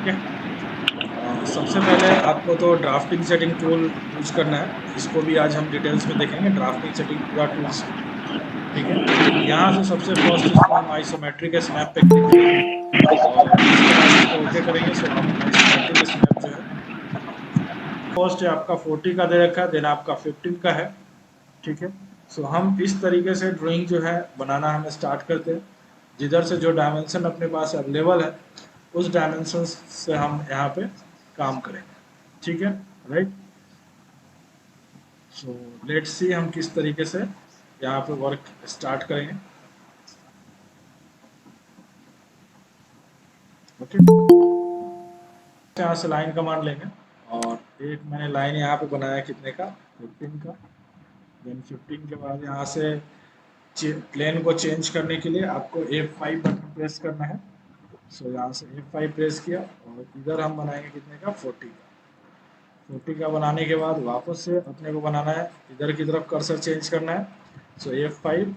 ठीक है। सबसे पहले आपको तो ड्राफ्टिंग सेटिंग टूल यूज करना है, इसको भी आज हम डिटेल्स में देखेंगे, ड्राफ्टिंग सेटिंग पूरा टूल्स। ठीक है, यहाँ से सबसे फर्स्ट इसको हम आइसोमेट्रिक स्नैप पे क्लिक करेंगे और इसके बाद इसको ओके करेंगे। सो आप आइसोमेट्रिक स्नैप जो है फर्स्ट है आपका 40 का दे रखा है, देन आपका 15 का है। ठीक है, सो हम इस तरीके से ड्राइंग जो है बनाना हमें स्टार्ट करते हैं। जिधर से जो डायमेंशन अपने पास अवेलेबल है उस डायमेंशन से हम यहाँ पे काम करेंगे। ठीक है, राइट। सो लेट्स सी हम किस तरीके से यहाँ पे वर्क स्टार्ट करेंगे। ओके, यहाँ से लाइन कमांड लेंगे और एक मैंने लाइन यहाँ पे बनाया कितने का, 15 का। देन 15 के बाद यहाँ से प्लेन को चेंज करने के लिए आपको F5 बटन प्रेस करना है। सो यहाँ से F5 प्रेस किया और इधर हम बनाएंगे कितने का, 40 का। 40 का बनाने के बाद वापस से अपने को बनाना है, इधर की तरफ कर्सर चेंज करना है। सो F5,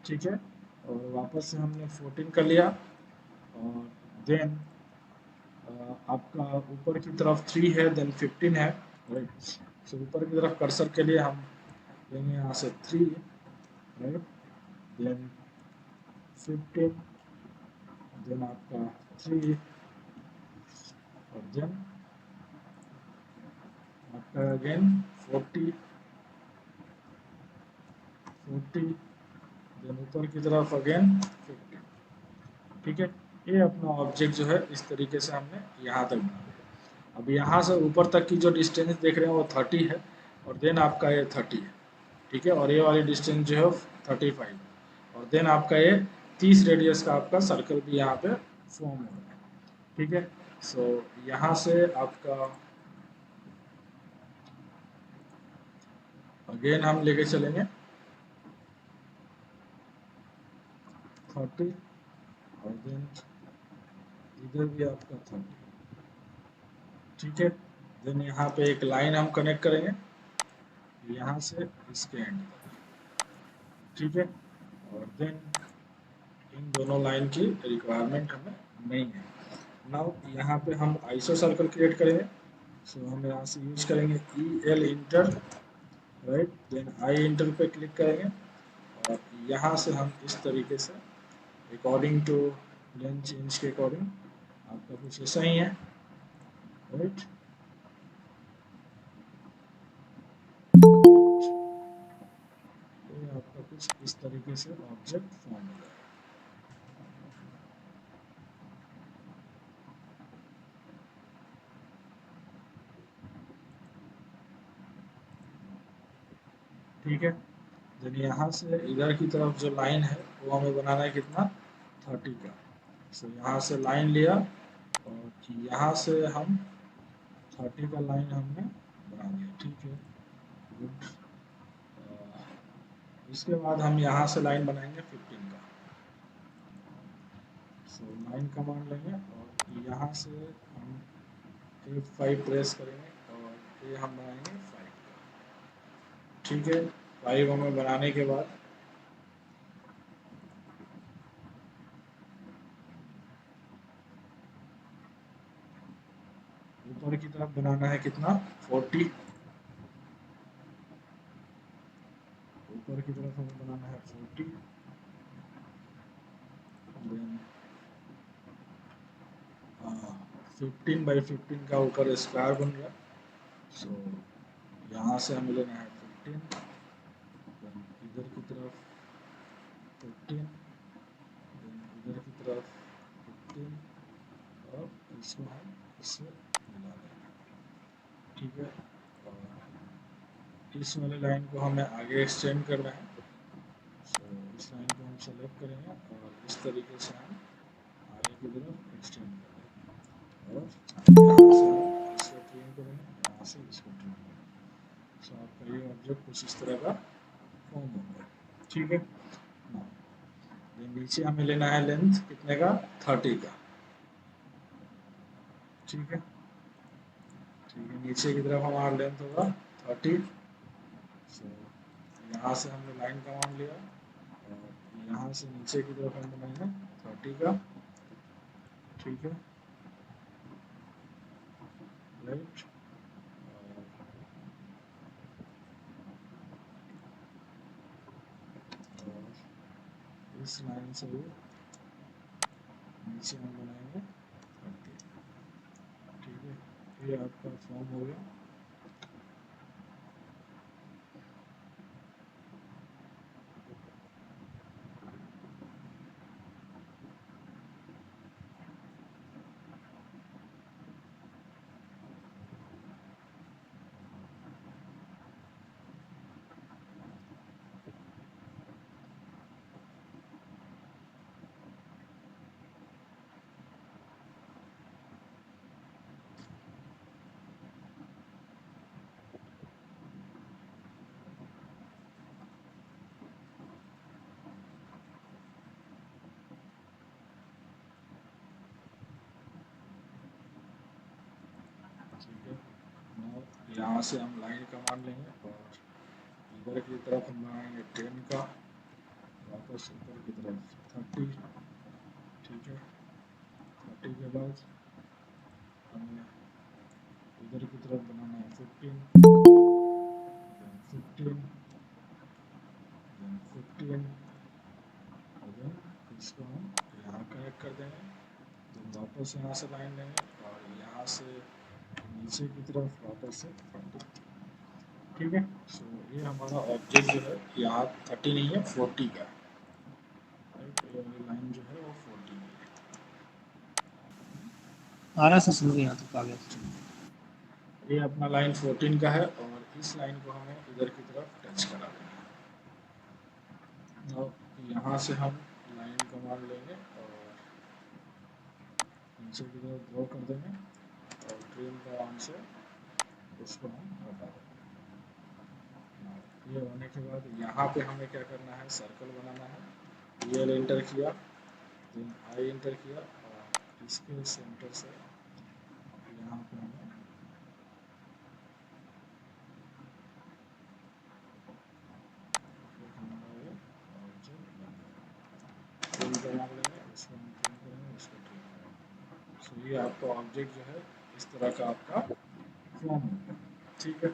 ठीक है, और वापस से हमने 14 कर लिया और देन आपका ऊपर की तरफ 3 है, देन 15 है, राइट। सो ऊपर की तरफ कर्सर के लिए हम लेंगे यहाँ से 3, राइट, देन 15, देन आपका 3 और देन आपका अगेन 40, 40, देन ऊपर की तरफ अगेन 50। ठीक है, ये अपना ऑब्जेक्ट जो है इस तरीके से हमने यहाँ तक बना लिया। अब यहाँ से ऊपर तक की जो डिस्टेंस देख रहे हैं वो 30 है और देन आपका ये 30 है। ठीक है, और ये वाली डिस्टेंस जो है 35 है और देन आपका ये 30 रेडियस का आपका सर्कल भी यहाँ पे फॉर्म हो रहा है। ठीक है, सो यहाँ से आपका अगेन हम लेके चलेंगे 30 और देन इधर भी आपका 30। ठीक है, देन यहाँ पे एक लाइन हम कनेक्ट करेंगे यहाँ से इसके एंड तक। ठीक है, और देन इन दोनों लाइन की रिक्वायरमेंट हमें नहीं है। नाउ यहाँ पे हम आइसो सर्कल क्रिएट करेंगे। सो हम यहाँ से यूज करेंगे EL enter, right, then I enter पे क्लिक करेंगे और यहाँ से हम इस तरीके से अकॉर्डिंग टू लेंथ चेंज के अकॉर्डिंग आपका कुछ ऐसा ही है, राइट। ये आपका कुछ इस तरीके से ऑब्जेक्ट फॉर्म हो जाएगा। ठीक है, देन यहाँ से इधर की तरफ जो लाइन है वो हमें बनाना है कितना, 30 का। सो यहाँ से लाइन लिया और यहाँ से हम 30 का लाइन हमने बना दिया। ठीक है, गुड। इसके बाद हम यहाँ से लाइन बनाएंगे 15 का। सो लाइन कमांड लेंगे और यहाँ से हम F5 प्रेस करेंगे और ये हम बनाएंगे 5 का। ठीक है, 5 हमें बनाने के बाद ऊपर की तरफ बनाना है कितना, 40। ऊपर की तरफ हमें बनाना है 40, देन 15 by 15 का ऊपर स्क्वायर बन गया। सो यहाँ से हमें लेना है 15, देन इधर की तरफ 15, देन इधर की तरफ 15 और इसको हम इससे मिला देंगे। ठीक है, और इस वाले लाइन को हमें आगे एक्सटेंड करना है। सो इस लाइन को हम सेलेक्ट करेंगे और इस तरीके से हम आगे की तरफ एक्सटेंड करेंगे और यहाँ से हम इसको ट्रिम करेंगे, यहाँ से इसको ट्रिम करेंगे। सो आपका ये ऑब्जेक्ट कुछ इस तरह का फॉर्म हो गया। ठीक है, ये नीचे हमें लेना है लेंथ कितने का, 30 का। ठीक है, ठीक है, नीचे की तरफ हमारा लेंथ होगा 30। सो यहाँ से हमने लाइन कमांड लिया और यहाँ से नीचे की तरफ हम बनाएंगे 30 का। ठीक है, राइट। और इस लाइन से भी नीचे हम बनाएंगे 30। ठीक है, ये आपका फॉर्म हो गया। ठीक है, यहाँ से हम लाइन कमांड लेंगे और इधर की तरफ हम बनाएंगे 10 का, वापस ऊपर की तरफ 30। ठीक है, 30 के बाद हमें इधर की तरफ बनाना है 15, 15, 15, इसको हम यहाँ कनेक्ट कर देंगे। तो वापस यहाँ से लाइन लेंगे और यहाँ से नीचे की तरफ वापस से 40। ठीक है, सो ये हमारा ऑब्जेक्ट जो है यहाँ 30 नहीं है 40 का, राइट। ये वाली लाइन जो है वो 40 की है। आरा से शुरू यहाँ तक आ गया। ये अपना लाइन 14 का है और इस लाइन को हमें इधर की तरफ टच करा देना है। और यहाँ से हम लाइन कमांड लेंगे और नीचे की तरफ ड्रॉ कर देंगे और ट्रिम का ऑन से उसको हम हटा देंगे। ये होने के बाद यहाँ पे हमें क्या करना है, सर्कल बनाना है। ये एंटर किया, देन आई एंटर किया और इसके सेंटर से यहाँ पे हमें ट्रिम करा लेंगे, इसको हम ट्रिम करेंगे, इसको ट्रिम करेंगे। सो ये आपका ऑब्जेक्ट जो है इस तरह का आपका फॉर्म होगा। ठीक है,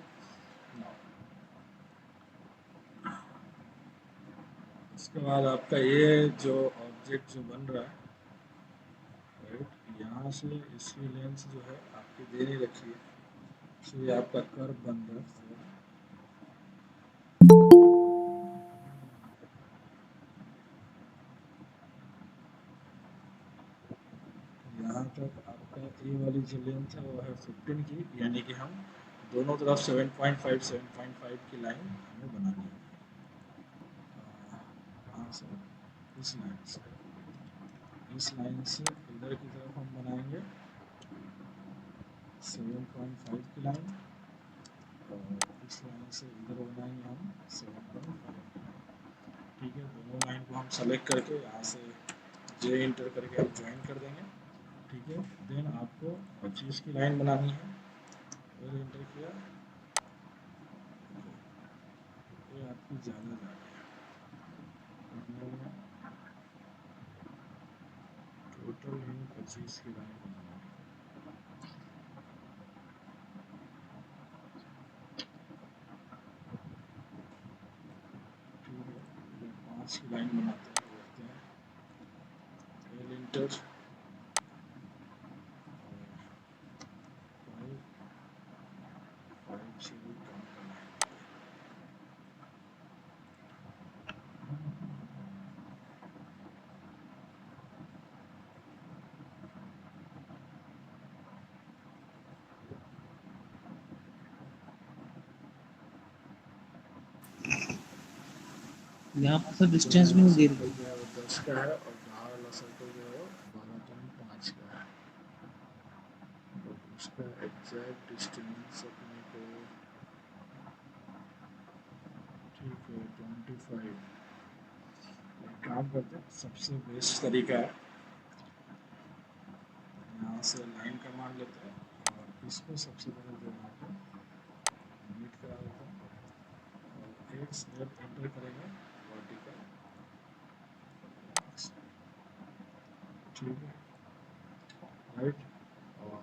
इसके बाद आपका ये जो ऑब्जेक्ट जो बन रहा है, राइट, यहाँ से इसकी लेंथ जो है आपकी दे नहीं रखी है, सो ये आपका कर्व बन रहा है। यहाँ तक आपका ए वाली जो लेंथ है वो है 15 की, यानी कि हम दोनों तरफ 7.5 की लाइन हमें बनानी है। यहाँ से इस लाइन से इधर की तरफ हम बनाएंगे 7.5 की लाइन और इस लाइन से इधर बनाएंगे हम 7.5 की लाइन। ठीक है, दोनों लाइन को हम सेलेक्ट करके यहाँ से जे इंटर करके हम ज्वाइन कर देंगे। ठीक है, देन आपको 25 की लाइन बनानी है, और इंटर किया, ये आपकी ज़्यादा जा रही है, टोटल ही 25 की लाइन बनानी है। ठीक है, ये 5 की लाइन बनाते हैं, एल इंटर और 5 से भी कम का लाइन। यहाँ पर सब डिस्टेंस भी नहीं दे रही। 10 का है और बाहर वाला सर्कल जो है 12.5 का है, और उसका एग्जैक्ट डिस्टेंस अपने को, ठीक है, 25। एक काम करते हैं, सबसे बेस्ट तरीका है, यहाँ से लाइन कमांड लेते हैं और इसको सबसे पहले जो यहाँ पे मीट करा देते हैं और एक स्टेप एंटर करेंगे वर्टिकल, ठीक है, राइट। और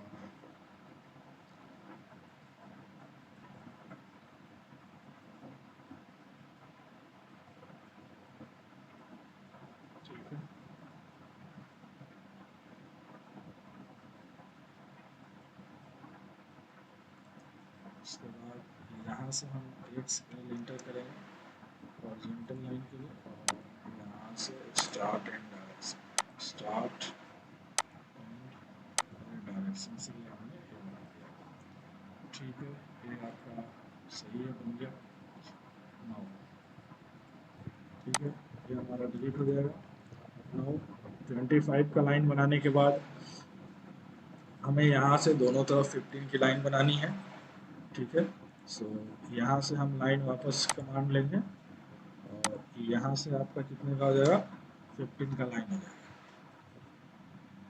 उसके बाद यहाँ से हम XL इंटर करेंगे हॉरिजॉन्टल लाइन के लिए, और यहाँ से start and direction, start and direction से ये हमने ये बना दिया। ठीक है, ये आपका सही है, बन गया। नाउ ठीक है, ये हमारा डिलीट हो जाएगा। नाउ 25 का लाइन बनाने के बाद हमें यहाँ से दोनों तरफ 15 की लाइन बनानी है। ठीक है, सो यहाँ से हम लाइन वापस कमांड लेंगे, और यहाँ से आपका कितने का हो जाएगा, 15 का लाइन हो जाएगा।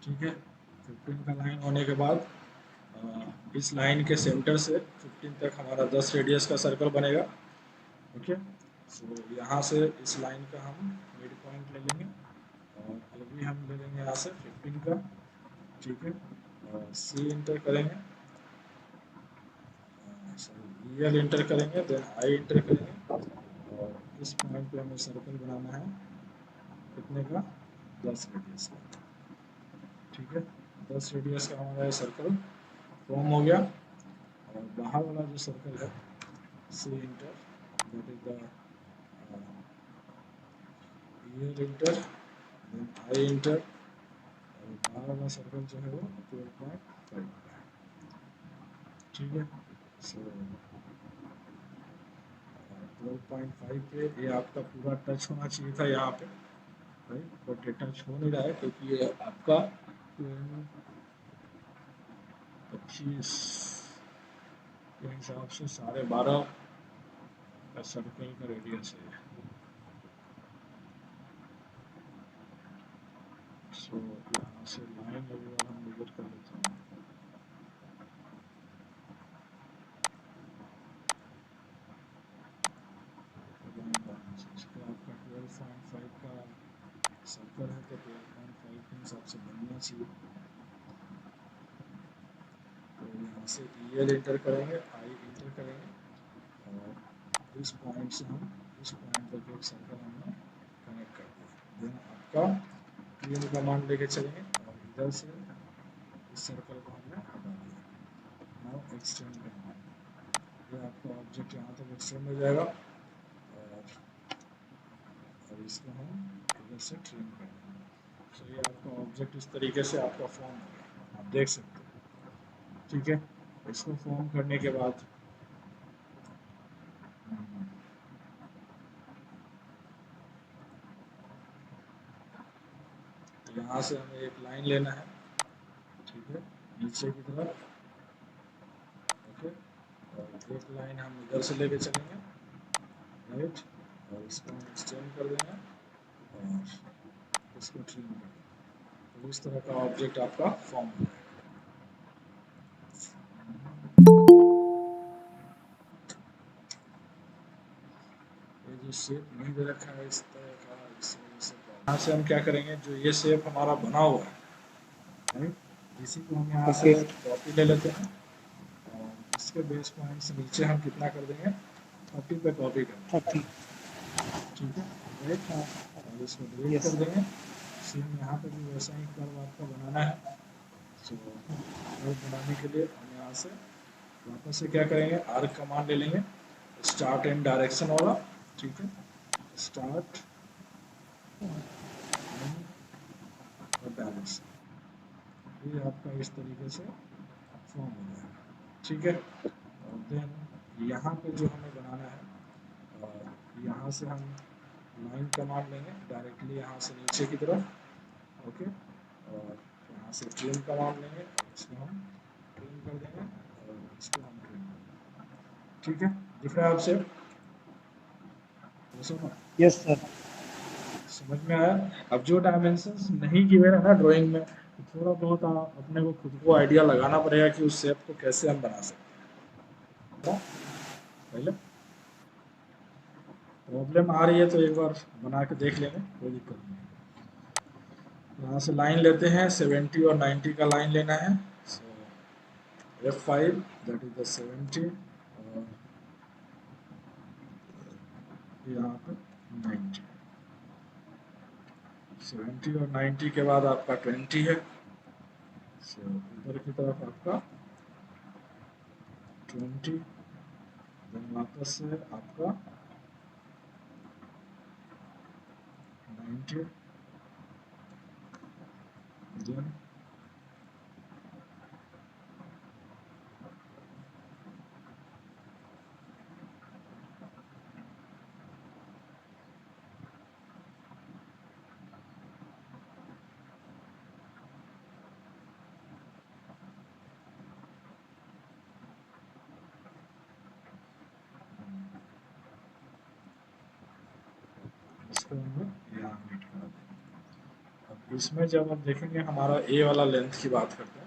ठीक है, 15 का लाइन होने के बाद इस लाइन के सेंटर से 15 तक हमारा 10 रेडियस का सर्कल बनेगा। ओके, सो यहाँ से इस लाइन का हम मिड पॉइंट ले लेंगे, और ये भी हम ले लेंगे यहाँ से 15 का। ठीक है, और सी इंटर करेंगे, सॉरी EL इंटर करेंगे, देन I इंटर करेंगे, और इस पॉइंट पे हमें सर्कल बनाना है कितने का, 10 रेडियस का। ठीक है, 10 रेडियस का हमारा सर्कल फॉर्म हो गया। और बाहर वाला जो सर्कल है C inter, that is the EL inter, then I inter, और बाहर वाला सर्कल जो है वो 12.5 का है। ठीक है, सो 12.5 पे ये आपका पूरा टच होना चाहिए था यहाँ पे, राइट, बट ये टच हो नहीं रहा है क्योंकि ये आपका 25 के हिसाब से 12.5 का सर्कल का रेडियस है। सो यहाँ से लाइन वगैरह हम मेजर कर लेते हैं। इसका आपका 12.5 का सर्कल है, तो 12.5 के हिसाब से बनना चाहिए। तो यहाँ से EL इंटर करेंगे, I इंटर करेंगे, और इस पॉइंट से हम इस पॉइंट तक एक सर्कल हमने कनेक्ट कर दिया। देन आपका ट्रिम कमांड लेके चलेंगे, और इधर से इस सर्कल को हमने हटा दिया। नाउ एक्सटेंड कमांड, ये आपका ऑब्जेक्ट यहाँ तक एक्सटेंड हो जाएगा, और इसको हम इधर से ट्रिम कर देंगे। तो ये आपका ऑब्जेक्ट इस तरीके से आपका फॉर्म हो गया, आप देख सकते हैं। ठीक है, इसको फॉर्म करने के बाद यहाँ से हमें एक लाइन लेना है। ठीक है, नीचे की तरफ। ओके, और एक लाइन हम इधर से लेके चलेंगे, राइट, और इसको हम एक्सटेंड कर देंगे, और इसको ट्रिम कर देंगे। तो इस तरह का ऑब्जेक्ट आपका फॉर्म हो जाएगा। ये जो शेप नहीं दे रखा है इस तरह का, इस वजह से यहाँ से हम क्या करेंगे, जो ये शेप हमारा बना हुआ है, राइट, इसी को हम यहाँ से कॉपी ले लेते हैं, और इसके बेस पॉइंट से नीचे हम कितना कर देंगे, 30 पे कॉपी कर देंगे। 30। ठीक है, राइट, और इसको डिलीट कर देंगे। सेम यहाँ पे भी वैसा ही कर्व आपका बनाना है। सो कर्व बनाने के लिए हम यहाँ से वापस से क्या करेंगे, आर्क कमांड ले लेंगे, स्टार्ट एंड डायरेक्शन वाला। ठीक है, स्टार्ट और डायरेक्शन, ये आपका इस तरीके से फॉर्म हो जाएगा। ठीक है, और देन यहाँ पे जो हमें बनाना है, यहाँ से हम लाइन कमांड लेंगे डायरेक्टली यहाँ से नीचे की तरफ। ओके, और यहाँ से ट्रिम कमांड लेंगे, इसको हम ट्रिम कर देंगे, और इसको हम ट्रिम कर देंगे। ठीक है, दिख रहा है आपसे? Yes sir. समझ में आया? अब जो डायमेंशंस नहीं गिवन है ना ड्राइंग में, तो थोड़ा बहुत आप अपने को खुद को आइडिया लगाना पड़ेगा कि उस शेप को कैसे हम बना सकते हैं। पहले प्रॉब्लम आ रही है तो एक बार बना के देख लेंगे, कोई दिक्कत नहीं। यहाँ से लाइन लेते हैं, 70 और 90 का लाइन लेना है। सो F5 दैट इज द 70, और यहाँ पे 90। 70 और 90 के बाद आपका 20 है। सो ऊपर की तरफ आपका 20, देन वापस से आपका 90, देन इसको हम यहाँ मीट करा देंगे। अब इसमें जब आप देखेंगे हमारा ए वाला लेंथ की बात करते हैं,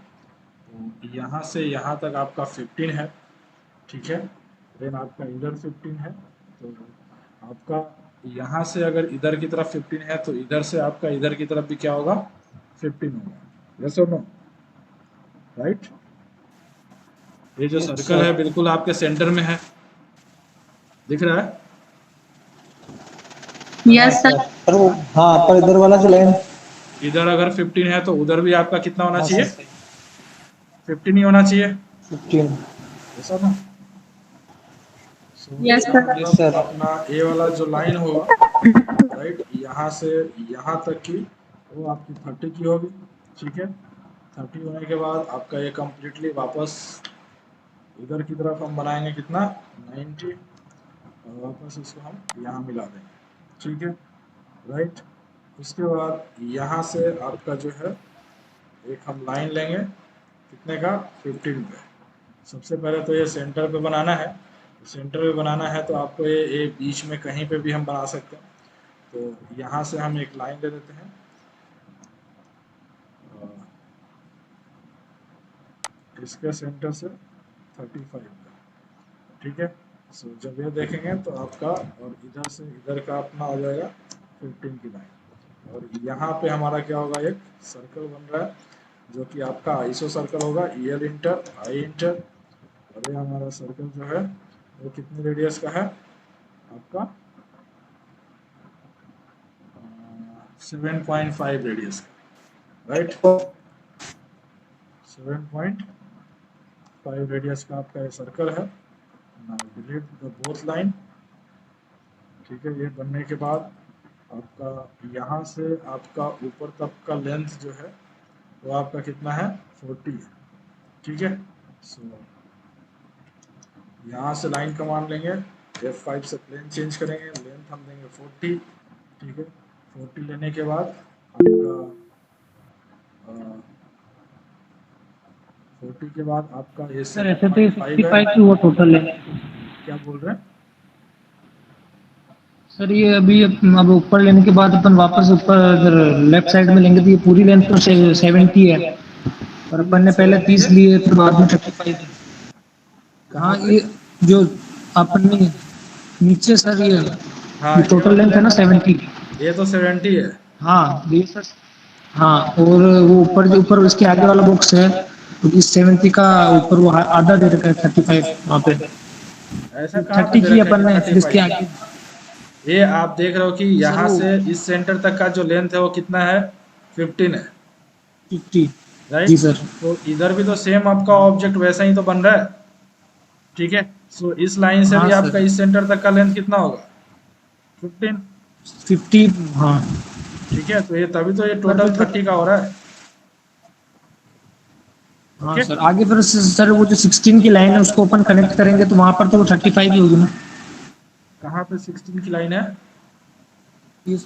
तो यहाँ से यहाँ तक आपका 15 है, ठीक है। देन आपका इधर 15 है, तो आपका यहाँ से अगर इधर की तरफ 15 है तो इधर से आपका इधर की तरफ भी क्या होगा, 15 होगा। यस और नो, राइट। ये जो सर्कल है बिल्कुल आपके सेंटर में है, दिख रहा है। Yes sir. पर वो हाँ, पर इधर वाला जो लाइन, इधर अगर 15 है तो उधर भी आपका कितना होना हाँ चाहिए, सर, 15 ही होना चाहिए। 15। ऐसा ना। Yes, इसका sir. मतलब Yes, sir. अपना ए वाला जो लाइन होगा, राइट, यहाँ से यहाँ तक की वो आपकी 30 की होगी, ठीक है। 30 होने के बाद आपका ये कम्प्लीटली वापस इधर की तरफ हम बनाएंगे कितना, 90, और वापस इसको हम यहाँ मिला देंगे, ठीक है, राइट। उसके बाद यहाँ से आपका जो है एक हम लाइन लेंगे, कितने का, 15 पे। सबसे पहले तो ये सेंटर पे बनाना है। सेंटर पे बनाना है तो आपको ये बीच में कहीं पे भी हम बना सकते हैं। तो यहाँ से हम एक लाइन ले देते हैं, इसके सेंटर से 35 का, ठीक है। सो जब ये देखेंगे तो आपका और इधर से इधर का अपना आ जाएगा 15 की लाइन, और यहाँ पे हमारा क्या होगा, एक सर्कल बन रहा है जो कि आपका आइसो सर्कल होगा, ईएल इंटर आई इंटर। और ये हमारा सर्कल जो है वो कितने रेडियस का है आपका, 7.5 रेडियस का, राइट। 7.5 रेडियस का आपका ये सर्कल है। डिलीट द बोथ लाइन, ठीक है। ये बनने के बाद आपका यहाँ से आपका ऊपर तक का लेंथ जो है वो आपका कितना है, 40 है, ठीक है। सो यहाँ से लाइन कमांड लेंगे, F5 से प्लेन चेंज करेंगे, लेंथ हम देंगे 40, ठीक है। 40 लेने के बाद आपका 40 के बाद आपका ये सर ऐसे तो 7.5 है। 65 की वो टोटल है। क्या बोल रहे हैं? सर ये अभी अब ऊपर लेने के बाद अपन वापस ऊपर अगर लेफ्ट साइड में लेंगे तो ये पूरी लेंथ तो 70 है, और अपन ने पहले 30 लिए फिर बाद में 35। हाँ ये जो अपन ने नीचे सर हाँ, ये टोटल लेंथ है ना 70। ये तो 70 है। हाँ ये सर, हाँ और वो ऊपर जो ऊपर उसके आगे वाला बॉक्स है तो इस 70 का ऊपर वो आधा दे रखा है 35 वहाँ पे। ऐसा कहाँ पे 30 दे की रखा अपन है ने कि फिर इसके 35? आगे। ये आप देख रहे हो कि यहाँ वो- से इस सेंटर तक का जो लेंथ है वो कितना है, 15 है, 50। राइट। जी सर। तो इधर भी तो सेम आपका ऑब्जेक्ट वैसा ही तो बन रहा है, ठीक है। सो इस लाइन से हाँ भी सर। आपका इस सेंटर तक का लेंथ कितना होगा, 15, 50 हाँ। ठीक है। तो ये तभी तो ये टोटल 30 का हो रहा है। हाँ ओके? सर आगे फिर सर वो जो 16 की लाइन है उसको अपन कनेक्ट करेंगे तो वहां पर तो वो 35 ही होगी ना। कहाँ पे 16 की लाइन है? ये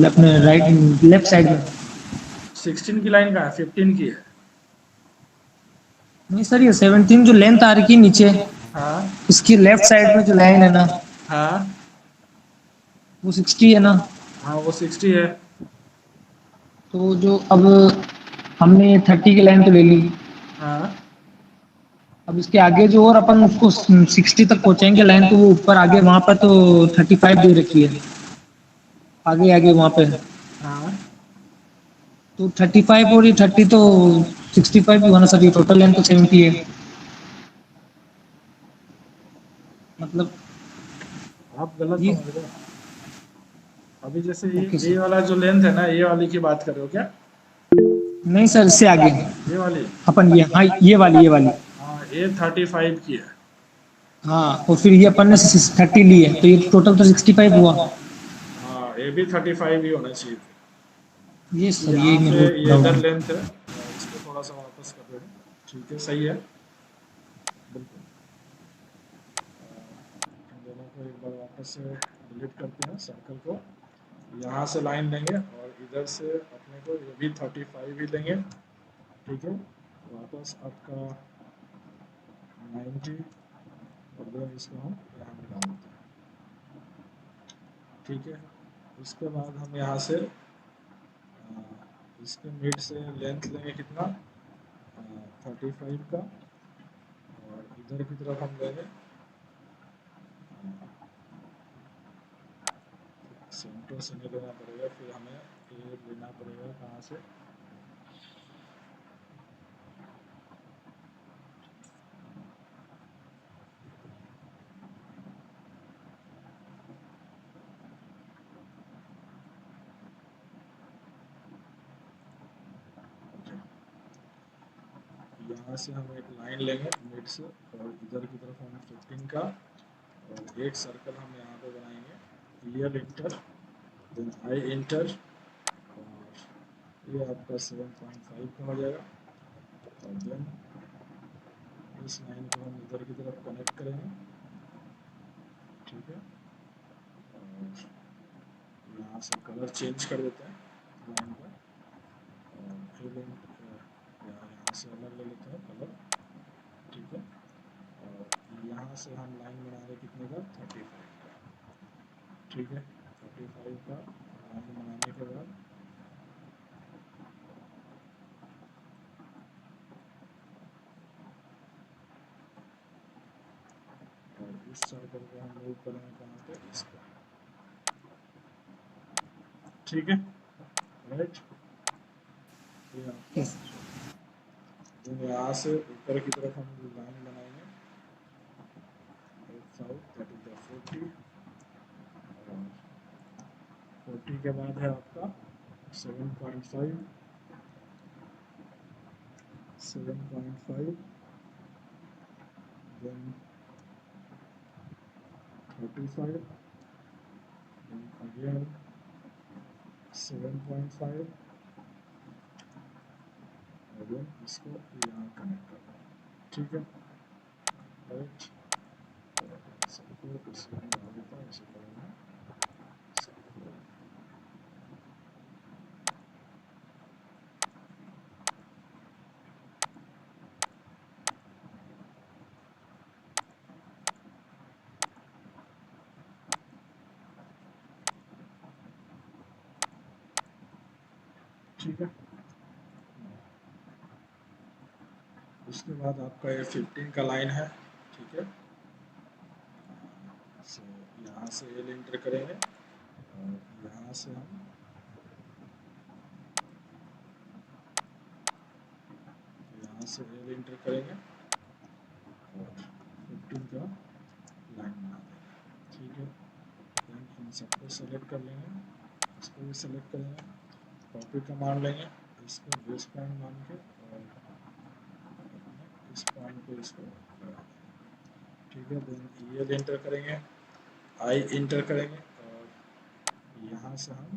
अपने राइट लेफ्ट साइड में। 16 की लाइन कहाँ है, 15 की है। नहीं सर ये 17 जो लेंथ आ रही है नीचे हाँ इसकी लेफ्ट साइड में जो लाइन है ना हाँ वो 60 है ना। हाँ, वो 60 है। तो जो अब हमने 30 की लाइन तो ले ली, हाँ, अब इसके आगे जो और अपन उसको 60 तक पहुंचाएंगे लाइन तो वो ऊपर आगे वहां पर तो 35 दे रखी है आगे आगे वहां पे। हाँ, तो 35 और ये 30 तो 65 भी होना सर, ये टोटल लेंथ तो 70 है मतलब। आप गलत ये समझ रहे हो। अभी जैसे ओके ये सर। वाला जो लेंथ है ना, ये वाली की बात कर रहे हो क्या, नहीं सर इससे आगे ये वाली? अपन ये हाँ ये वाली हाँ, ये 35 की है, हाँ, और फिर ये अपन ने 30 ली है, तो ये टोटल तो 65 हुआ। हाँ, ये भी 35 ही होना चाहिए थे। ये सर, ये यहाँ मेरे से को ये डाउट इधर है। लेंथ है, इसको थोड़ा सा वापस कर देना। ठीक है, सही है, बिल्कुल। इन दोनों को एक बार वापस से डिलीट करते हैं, सर्कल को। यहाँ से लाइन लेंगे और इधर से अपने को ये भी 35 ही लेंगे। ठीक है, वापस आपका 90, और देन इसको हम यहाँ में डाल देते हैं। ठीक है, उसके बाद हम यहाँ से इसके मिड से लेंथ लेंगे कितना, 35 का, और इधर की तरफ हम लेंगे सेंटर से नहीं लेना पड़ेगा, फिर हमें ये लेना पड़ेगा कहाँ से, यहाँ से हम एक लाइन लेंगे मिड से, और इधर की तरफ हम 15 का, और एक सर्कल हम यहाँ पे बनाएंगे, year enter, then I enter, और ये आपका 7.5 का हो जाएगा, और देन इस लाइन को हम इधर की तरफ कनेक्ट करेंगे। ठीक है, और यहाँ से कलर चेंज कर देते हैं लाइन का, और फिर यहाँ से अलग ले लेते हैं कलर। ठीक है, और यहाँ से हम लाइन बना रहे कितने का, 35 का। ठीक है, 35 का लाइन बनाने के बाद और इस सर्कल को हम मूव करेंगे कहाँ पे, इस पर। ठीक है, राइट, ये आपका। देन यहाँ से ऊपर की तरफ हम लाइन बनाएंगे 5, दैट इज द 40, और 40 के बाद है आपका 7.5, 7.5, देन 35, देन अगेन 7.5, और देन इसको यहाँ कनेक्ट करना है। ठीक है, राइट, सबको इसमें डाल देता हूँ, इसे करेंगे सबको। ठीक है, उसके बाद आपका ये 15 का लाइन है। ठीक है, सो यहाँ से एल इंटर करेंगे, और यहाँ से हम यहाँ से एल इंटर करेंगे, और 15 का लाइन बना देंगे। ठीक है, देन इन सबको सेलेक्ट कर लेंगे, इसको भी सेलेक्ट करेंगे, कॉपी कमांड लेंगे, इसको बेस पॉइंट मान के, और इस पॉइंट को इसको लगा देंगे। ठीक है, देन एल इंटर करेंगे, आई इंटर करेंगे, और यहाँ से हम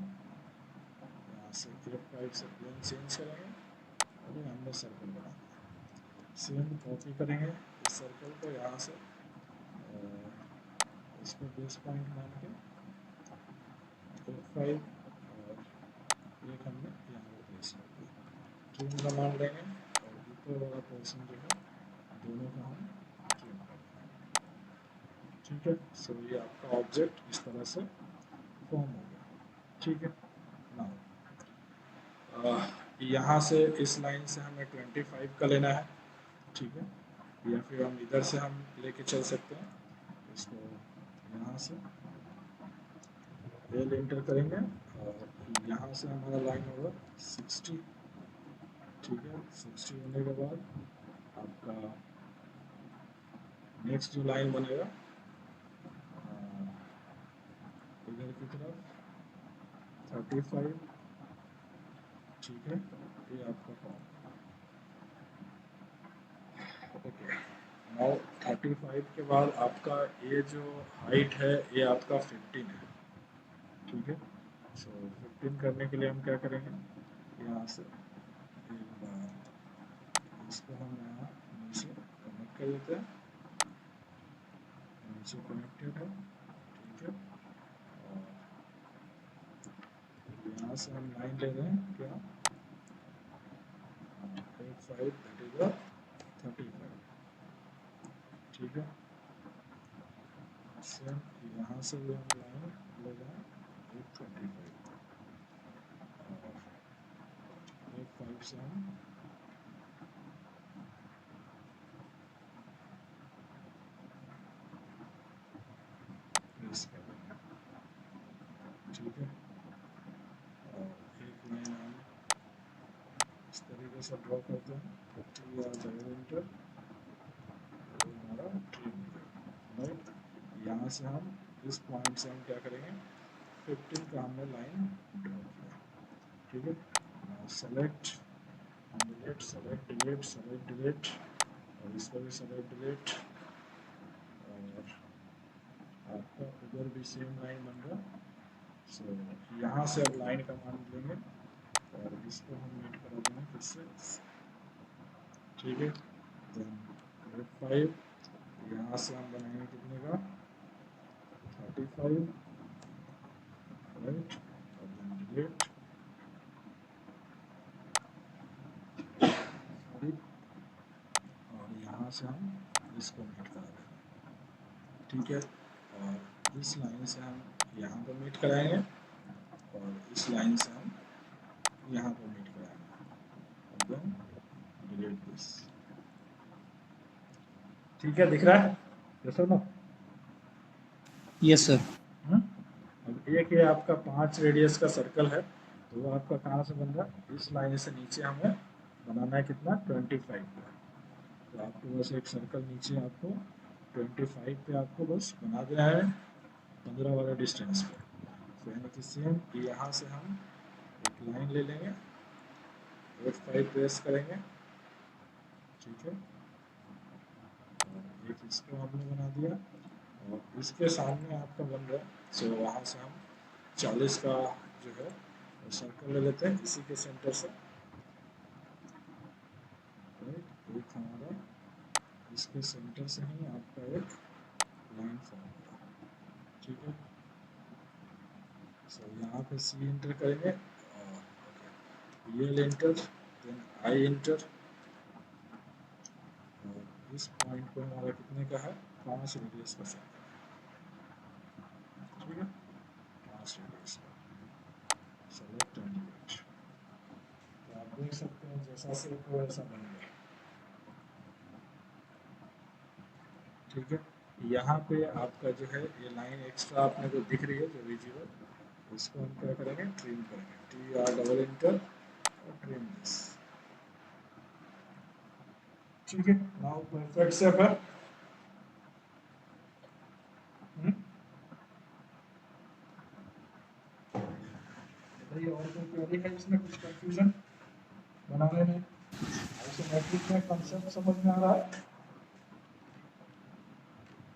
यहाँ से F5 से प्लेन चेंज करेंगे, और ये हमने सर्कल बना दिया। सेम कॉपी करेंगे इस सर्कल को यहाँ से, इसको बेस पॉइंट मान के F5, और एक हमने यहाँ पे प्लेस कर दिया। ट्रिम कमांड लेंगे, और ऊपर वाला पोर्शन जो है दोनों का हम ट्रिम कर देंगे। ठीक है, सो ये आपका ऑब्जेक्ट इस तरह से फॉर्म हो गया। ठीक है, नाउ यहाँ से इस लाइन से हमें 25 का लेना है। ठीक है, या फिर हम इधर से हम लेके चल सकते हैं, इसको यहाँ से एल एंटर करेंगे, और यहाँ से हमारा लाइन होगा 60। ठीक है, 60 होने के बाद आपका नेक्स्ट जो लाइन बनेगा इधर की तरफ 35। ठीक है, ये आपका फॉर्म। ओके, नाउ 35 के बाद आपका ये जो हाइट है ये आपका 15 है, ठीक है। सो 15 करने के लिए हम क्या करेंगे, यहाँ से एक बार इसको हम यहाँ नीचे कनेक्ट कर देते हैं, नीचे कनेक्टेड है, ठीक है। और यहाँ से हम लाइन ले रहे हैं क्या, 85 दैट इज 35, ठीक है। सेम यहाँ से भी हम लाइन ले रहे हैं 35 और 85 से हम प्रेस कर देंगे, ठीक है। और एक लाइन हम इस तरीके से ड्रॉ करते हैं, टी आर डबल इंटर, हमारा ट्रिम राइट। यहाँ से हम इस पॉइंट से हम क्या करेंगे, 15 का हमने लाइन ड्रॉ किया, ठीक है। Select delete, select delete, select delete, और इसको भी सेलेक्ट डिलीट, और आपका उधर भी सेम लाइन बन रहा। सो यहाँ से अब लाइन का मान लेंगे और इसको हम मीट करा देंगे फिर से, ठीक है। देन 5 यहाँ से हम बनाएंगे कितने का, 35 राइट, और देन डिलीट, सॉरी, और यहाँ से हम इसको मीट करा देंगे, ठीक है। और इस लाइन से हम यहाँ पर मीट कराएंगे और इस लाइन से हम यहाँ पर मीट कराएंगे, और देन डिलीट दिस, ठीक है। दिख रहा है यस और नो? Yes sir. अब एक ये आपका 5 रेडियस का सर्कल है, तो वो आपका कहाँ से बन रहा है, इस लाइन से नीचे हमें बनाना है कितना, 25 का। तो आपको बस एक सर्कल नीचे आपको 25 पे आपको बस बना देना है 15 वाला डिस्टेंस पे। तो यानी कि सेम यहाँ से हम एक लाइन ले लेंगे, 85 प्रेस करेंगे, ठीक है। और एक इसको हमने बना दिया और इसके सामने आपका बन रहा है, सो वहाँ से हम 40 का जो है सर्कल ले लेते हैं इसी के सेंटर से, राइट। एक हमारा इसके सेंटर से ही आपका एक लाइन फॉर्म होगा, ठीक है। सो यहाँ पे सी इंटर करेंगे और ये एंटर, देन आई इंटर, और इस पॉइंट पे हमारा कितने का है, 5 रेडियस का सर्कल है, ठीक है। 5 रेडियस का सेलेक्ट एंड डिलीट, तो आप देख सकते हैं जैसा सेट हो वैसा बन गया, ठीक है। यहाँ पे आपका जो है ये लाइन एक्स्ट्रा आपने को दिख रही है जो विजिबल, इसको हम क्या करेंगे, ट्रिम करेंगे, टी आर डबल इंटर और ट्रिम दिस, ठीक है। नाउ परफेक्ट सेप है, बताइए और कोई क्वेरी है इसमें, कुछ कंफ्यूजन बनाने में, आइसोमेट्रिक में कंसेप्ट समझ में आ रहा है?